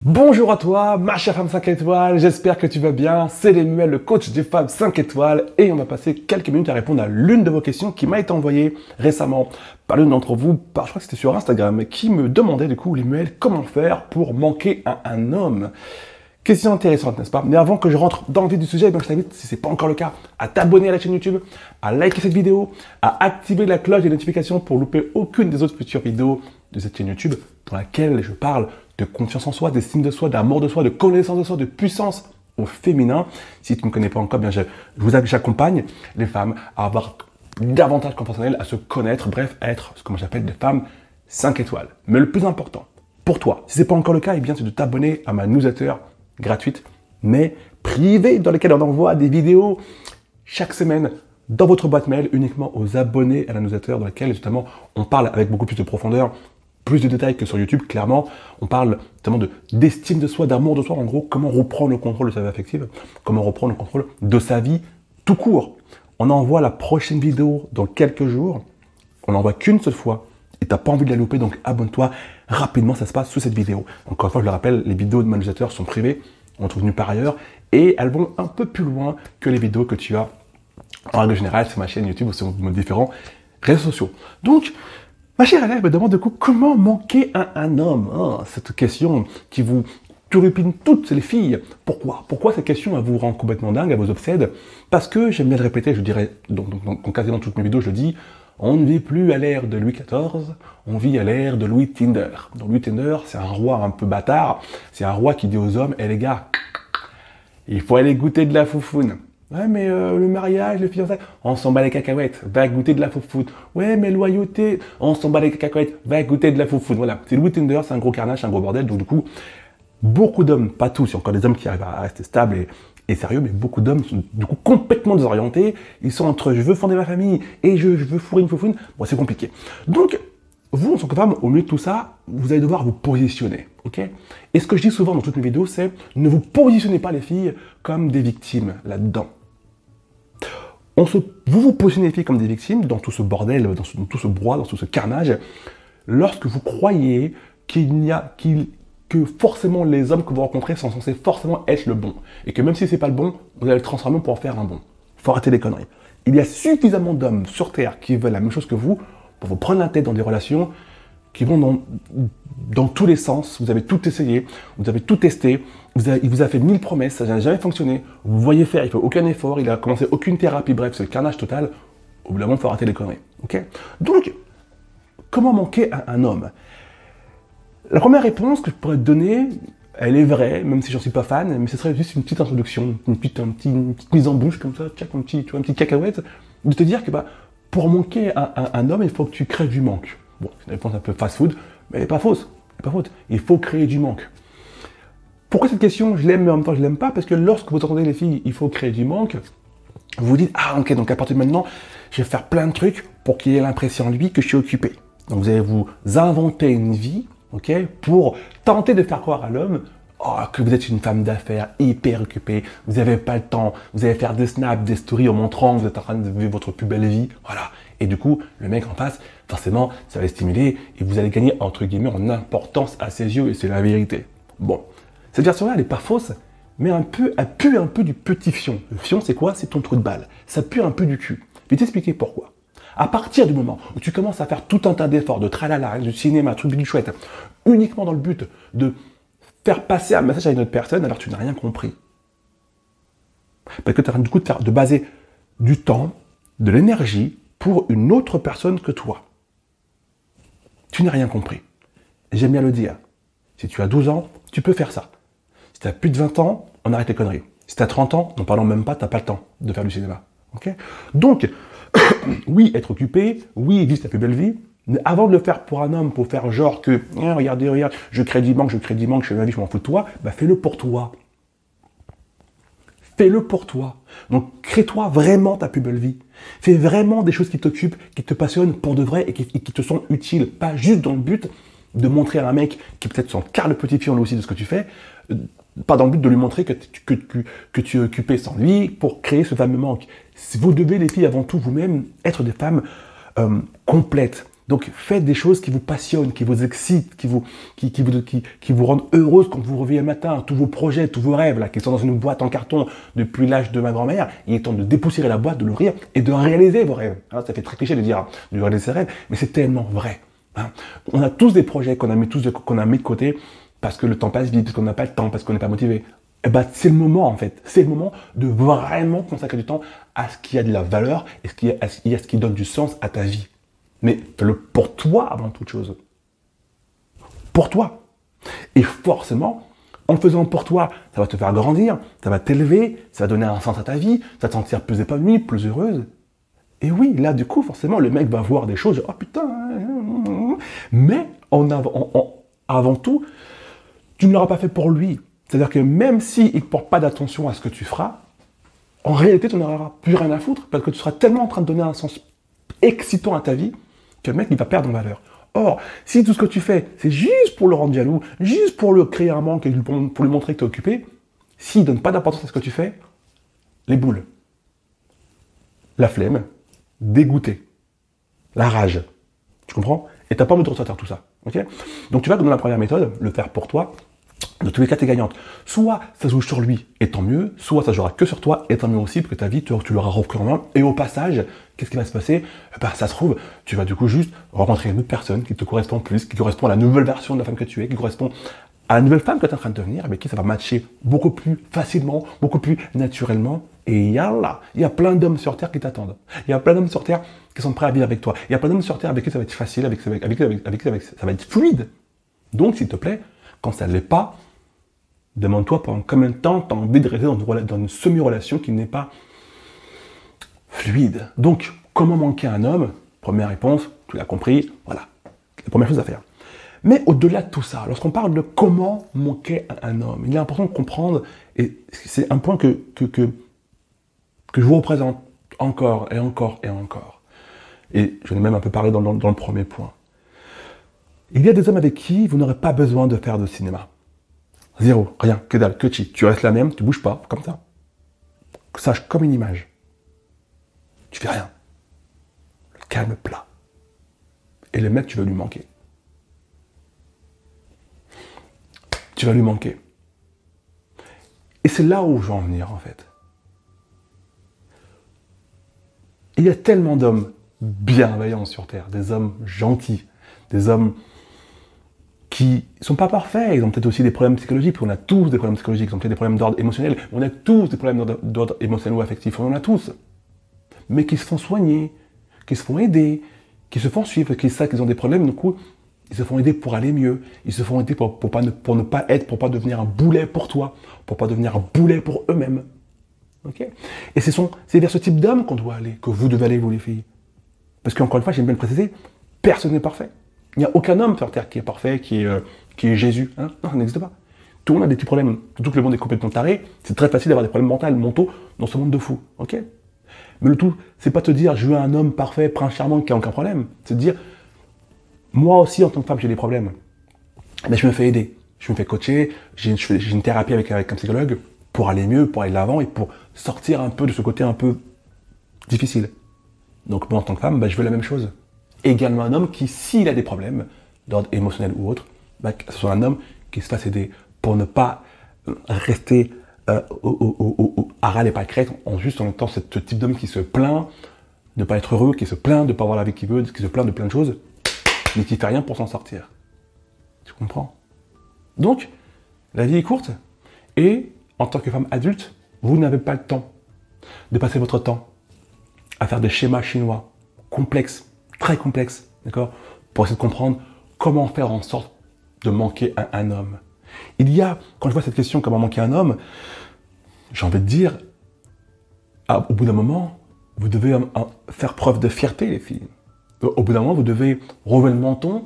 Bonjour à toi, ma chère femme 5 étoiles, j'espère que tu vas bien. C'est Lemuel, le coach des femmes 5 étoiles, et on va passer quelques minutes à répondre à l'une de vos questions qui m'a été envoyée récemment par l'une d'entre vous, je crois que c'était sur Instagram, qui me demandait du coup, Lemuel, comment faire pour manquer à un homme. Question intéressante, n'est-ce pas? Mais avant que je rentre dans le vif du sujet, je t'invite, si ce n'est pas encore le cas, à t'abonner à la chaîne YouTube, à liker cette vidéo, à activer la cloche des notifications pour louper aucune des autres futures vidéos de cette chaîne YouTube dans laquelle je parle de confiance en soi, d'estime de soi, d'amour de soi, de connaissance de soi, de puissance au féminin. Si tu ne me connais pas encore, bien j'accompagne les femmes à avoir davantage confiance en elles, à se connaître, bref, à être ce que moi j'appelle des femmes 5 étoiles. Mais le plus important, pour toi, si ce n'est pas encore le cas, eh bien c'est de t'abonner à ma newsletter gratuite, mais privée, dans laquelle on envoie des vidéos chaque semaine dans votre boîte mail, uniquement aux abonnés à la newsletter, dans laquelle justement on parle avec beaucoup plus de profondeur, plus de détails que sur YouTube, clairement. On parle notamment d'estime de soi, d'amour de soi, en gros, comment reprendre le contrôle de sa vie affective, comment reprendre le contrôle de sa vie tout court. On envoie la prochaine vidéo dans quelques jours, on n'envoie qu'une seule fois, et tu n'as pas envie de la louper, donc abonne-toi rapidement, ça se passe sous cette vidéo. Encore une fois, je le rappelle, les vidéos de manusateurs sont privées, on trouve nulle part ailleurs, et elles vont un peu plus loin que les vidéos que tu as en règle générale sur ma chaîne YouTube ou sur nos différents réseaux sociaux. Donc, ma chère élève me demande du coup comment manquer à un homme. Cette question qui vous turlupine toutes les filles. Pourquoi cette question elle vous rend complètement dingue, elle vous obsède? Parce que, j'aime bien le répéter, je dirais, donc quasiment toutes mes vidéos, je le dis, on ne vit plus à l'ère de Louis XIV, on vit à l'ère de Louis Tinder. Donc Louis Tinder, c'est un roi un peu bâtard, c'est un roi qui dit aux hommes, les gars, il faut aller goûter de la foufoune. Ouais, mais le mariage, le fiançailles, on s'en bat les cacahuètes, va goûter de la foufoune. Ouais, mais loyauté, on s'en bat les cacahuètes, va goûter de la foufoune. Voilà, c'est Louis Tinder, c'est un gros carnage, c'est un gros bordel. Donc du coup, beaucoup d'hommes, pas tous, il y a encore des hommes qui arrivent à rester stables et sérieux, mais beaucoup d'hommes sont du coup complètement désorientés. Ils sont entre je veux fonder ma famille et je veux fourrer une foufoune. Bon, c'est compliqué. Donc, vous, en tant que femme, au milieu de tout ça, vous allez devoir vous positionner, ok? Et ce que je dis souvent dans toutes mes vidéos, c'est ne vous positionnez pas les filles comme des victimes là-dedans. Vous vous positionnez les filles comme des victimes dans tout ce bordel, dans tout ce brouhaha, dans tout ce carnage, lorsque vous croyez que forcément les hommes que vous rencontrez sont censés forcément être le bon. Et que même si c'est pas le bon, vous allez le transformer pour en faire un bon. Faut arrêter les conneries. Il y a suffisamment d'hommes sur Terre qui veulent la même chose que vous pour vous prendre la tête dans des relations qui vont dans tous les sens. Vous avez tout essayé, vous avez tout testé, il vous a fait 1000 promesses, ça n'a jamais fonctionné. Vous voyez faire, il ne fait aucun effort, il a commencé aucune thérapie, bref, c'est le carnage total. Au bout d'un moment, il faut arrêter les conneries. Okay, donc, comment manquer à un homme? La première réponse que je pourrais te donner, elle est vraie, même si j'en suis pas fan, mais ce serait juste une petite introduction, une petite mise en bouche comme ça, un petit cacahuète, de te dire que pour manquer à un homme, il faut que tu crées du manque. Bon, c'est une réponse un peu fast-food, mais elle n'est pas fausse. Il faut créer du manque. Pourquoi cette question, je l'aime, mais en même temps je l'aime pas? Parce que lorsque vous entendez les filles, il faut créer du manque, vous vous dites, ah ok, donc à partir de maintenant, je vais faire plein de trucs pour qu'il ait l'impression, lui, que je suis occupé. Donc vous allez vous inventer une vie, ok, pour tenter de faire croire à l'homme que vous êtes une femme d'affaires hyper occupée, vous n'avez pas le temps, vous allez faire des snaps, des stories en montrant que vous êtes en train de vivre votre plus belle vie, voilà. Et du coup, le mec en face, forcément, ça va le stimuler et vous allez gagner, entre guillemets, en importance à ses yeux, et c'est la vérité. Bon, cette version-là, elle n'est pas fausse, mais elle pue un peu du petit fion. Le fion, c'est quoi? C'est ton trou de balle. Ça pue un peu du cul. Je vais t'expliquer pourquoi. À partir du moment où tu commences à faire tout un tas d'efforts, de tralala, du cinéma, truc du chouette, uniquement dans le but de faire passer un message à une autre personne, alors tu n'as rien compris. Parce que tu as du coup de baser du temps, de l'énergie pour une autre personne que toi. Tu n'as rien compris. J'aime bien le dire. Si tu as 12 ans, tu peux faire ça. Si tu as plus de 20 ans, on arrête les conneries. Si tu as 30 ans, n'en parlons même pas, tu n'as pas le temps de faire du cinéma. Okay, donc, oui, être occupé, oui, vivre ta plus belle vie, mais avant de le faire pour un homme, pour faire genre que, regardez, regarde, je crée du manque, je fais ma vie, je m'en fous de toi, fais-le pour toi. Fais-le pour toi. Donc, crée-toi vraiment ta plus belle vie. Fais vraiment des choses qui t'occupent, qui te passionnent pour de vrai et qui te sont utiles. Pas juste dans le but de montrer à un mec qui peut-être s'en carre le petit fion lui aussi de ce que tu fais, pas dans le but de lui montrer que tu es occupé sans lui pour créer ce fameux manque. Vous devez, les filles, avant tout vous-même, être des femmes complètes, Donc, faites des choses qui vous passionnent, qui vous excitent, qui vous rendent heureuse quand vous vous réveillez le matin. Tous vos projets, tous vos rêves, là, qui sont dans une boîte en carton depuis l'âge de ma grand-mère, il est temps de dépoussiérer la boîte, de l'ouvrir et de réaliser vos rêves. Alors, ça fait très cliché de dire de réaliser ses rêves, mais c'est tellement vrai. Hein. On a tous des projets qu'on a mis de côté parce que le temps passe vite, parce qu'on n'a pas le temps, parce qu'on n'est pas motivé. Eh ben, c'est le moment, en fait. C'est le moment de vraiment consacrer du temps à ce qui a de la valeur et à ce qui donne du sens à ta vie. Mais fais-le pour toi avant toute chose. Pour toi. Et forcément, en le faisant pour toi, ça va te faire grandir, ça va t'élever, ça va donner un sens à ta vie, ça va te sentir plus épanouie, plus heureuse. Et oui, là, du coup, forcément, le mec va voir des choses, oh putain. Mais avant tout, tu ne l'auras pas fait pour lui. C'est-à-dire que même s'il ne porte pas d'attention à ce que tu feras, en réalité, tu n'auras plus rien à foutre parce que tu seras tellement en train de donner un sens excitant à ta vie que le mec, il va perdre en valeur. Or, si tout ce que tu fais, c'est juste pour le rendre jaloux, juste pour lui créer un manque et pour lui montrer que tu es occupé, s'il ne donne pas d'importance à ce que tu fais, les boules, la flemme, dégoûté, la rage, tu comprends? Et tu n'as pas envie de ressortir tout ça. Okay, donc tu vas dans la première méthode, le faire pour toi. De tous les cas, tu es gagnante. Soit ça joue sur lui, et tant mieux, soit ça jouera que sur toi, et tant mieux aussi, parce que ta vie, tu l'auras repris en main. Et au passage, qu'est-ce qui va se passer? Ça se trouve, tu vas du coup juste rencontrer une autre personne qui te correspond plus, qui correspond à la nouvelle version de la femme que tu es, qui correspond à la nouvelle femme que tu es en train de devenir, avec qui ça va matcher beaucoup plus facilement, beaucoup plus naturellement. Et yallah, il y a plein d'hommes sur Terre qui t'attendent. Il y a plein d'hommes sur Terre qui sont prêts à vivre avec toi. Il y a plein d'hommes sur Terre avec qui ça va être facile, avec qui ça va être fluide. Donc, s'il te plaît, quand ça ne l'est pas, demande-toi pendant combien de temps tu as envie de rester dans une semi-relation qui n'est pas fluide. Donc, comment manquer un homme? Première réponse, tu l'as compris, voilà, la première chose à faire. Mais au-delà de tout ça, lorsqu'on parle de comment manquer un homme, il est important de comprendre, et c'est un point que je vous représente encore et encore et encore. Et je vais même un peu parler dans le premier point. Il y a des hommes avec qui vous n'aurez pas besoin de faire de cinéma. Zéro, rien, que dalle, que chi. Tu restes la même, tu bouges pas, comme ça. Sache comme une image. Tu fais rien. Le calme plat. Et le mec, tu vas lui manquer. Tu vas lui manquer. Et c'est là où je veux en venir, en fait. Il y a tellement d'hommes bienveillants sur Terre, des hommes gentils, des hommes qui ne sont pas parfaits, ils ont peut-être aussi des problèmes psychologiques, on a tous des problèmes psychologiques, ils ont peut-être des problèmes d'ordre émotionnel, on a tous des problèmes d'ordre émotionnel ou affectif, on en a tous, mais qui se font soigner, qui se font aider, qui se font suivre, qui savent qu'ils ont des problèmes, du coup, ils se font aider pour aller mieux, ils se font aider pour ne pas devenir un boulet pour toi, pour pas devenir un boulet pour eux-mêmes. Okay, et c'est vers ce type d'homme qu'on doit aller, que vous devez aller, vous les filles. Parce qu'encore une fois, j'aime bien le préciser, personne n'est parfait. Il n'y a aucun homme sur Terre qui est parfait, qui est Jésus. Hein, non, ça n'existe pas. Tout le monde a des petits problèmes. Surtout que le monde est complètement taré. C'est très facile d'avoir des problèmes mentaux dans ce monde de fous. Okay, mais le tout, c'est pas te dire, je veux un homme parfait, prince charmant, qui n'a aucun problème. C'est de dire, moi aussi, en tant que femme, j'ai des problèmes. Mais je me fais aider. Je me fais coacher. J'ai une thérapie avec un psychologue pour aller mieux, pour aller de l'avant et pour sortir un peu de ce côté un peu difficile. Donc moi, en tant que femme, je veux la même chose. Également un homme qui, s'il a des problèmes d'ordre émotionnel ou autre, que ce soit un homme qui se fasse aider pour ne pas rester à ras les pâquerettes en étant ce type d'homme qui se plaint de ne pas être heureux, qui se plaint de ne pas avoir la vie qu'il veut, qui se plaint de plein de choses, mais qui ne fait rien pour s'en sortir. Tu comprends? Donc, la vie est courte et en tant que femme adulte, vous n'avez pas le temps de passer votre temps à faire des schémas chinois complexes, très complexes, d'accord, pour essayer de comprendre comment faire en sorte de manquer un homme. Il y a, quand je vois cette question, comment manquer un homme, j'ai envie de dire, au bout d'un moment, vous devez faire preuve de fierté, les filles. Au bout d'un moment, vous devez relever le menton,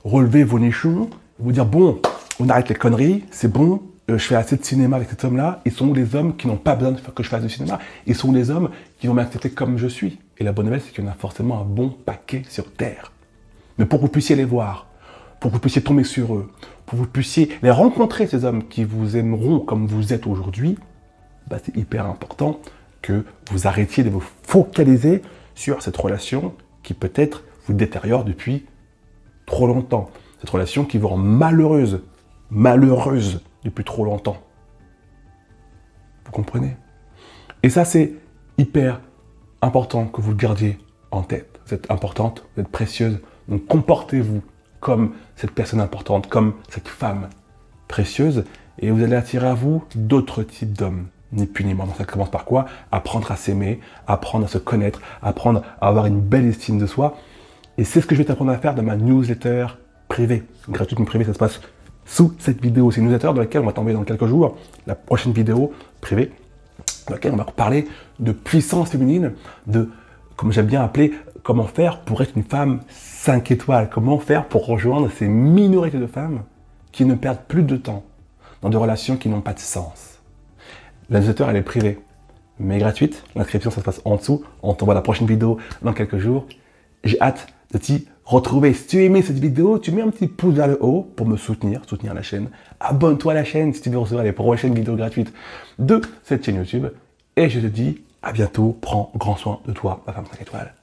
relever vos nichons, vous dire, bon, on arrête les conneries, c'est bon, je fais assez de cinéma avec cet homme-là, ils sont où les hommes qui n'ont pas besoin que je fasse du cinéma, ils sont où les hommes qui vont m'accepter comme je suis. Et la bonne nouvelle, c'est qu'il y en a forcément un bon paquet sur Terre. Mais pour que vous puissiez les voir, pour que vous puissiez tomber sur eux, pour que vous puissiez les rencontrer, ces hommes qui vous aimeront comme vous êtes aujourd'hui, c'est hyper important que vous arrêtiez de vous focaliser sur cette relation qui peut-être vous détériore depuis trop longtemps. Cette relation qui vous rend malheureuse depuis trop longtemps. Vous comprenez? Et ça, c'est hyper important que vous le gardiez en tête. Vous êtes importante, vous êtes précieuse. Donc comportez-vous comme cette personne importante, comme cette femme précieuse. Et vous allez attirer à vous d'autres types d'hommes, ni plus ni moins. Donc ça commence par quoi? Apprendre à s'aimer, apprendre à se connaître, apprendre à avoir une belle estime de soi. Et c'est ce que je vais t'apprendre à faire dans ma newsletter privée. Gratuite mais privée, ça se passe sous cette vidéo. C'est une newsletter dans laquelle on va t'envoyer dans quelques jours la prochaine vidéo privée, dans laquelle on va parler de puissance féminine, de, comme j'aime bien appeler, comment faire pour être une femme 5 étoiles, comment faire pour rejoindre ces minorités de femmes qui ne perdent plus de temps dans des relations qui n'ont pas de sens. La newsletter, elle est privée, mais gratuite. L'inscription, ça se passe en dessous. On t'envoie la prochaine vidéo dans quelques jours. J'ai hâte de t'y retrouver. Si tu as aimé cette vidéo, tu mets un petit pouce vers le haut pour me soutenir la chaîne. Abonne-toi à la chaîne si tu veux recevoir les prochaines vidéos gratuites de cette chaîne YouTube. Et je te dis à bientôt. Prends grand soin de toi, ma femme 5 étoiles.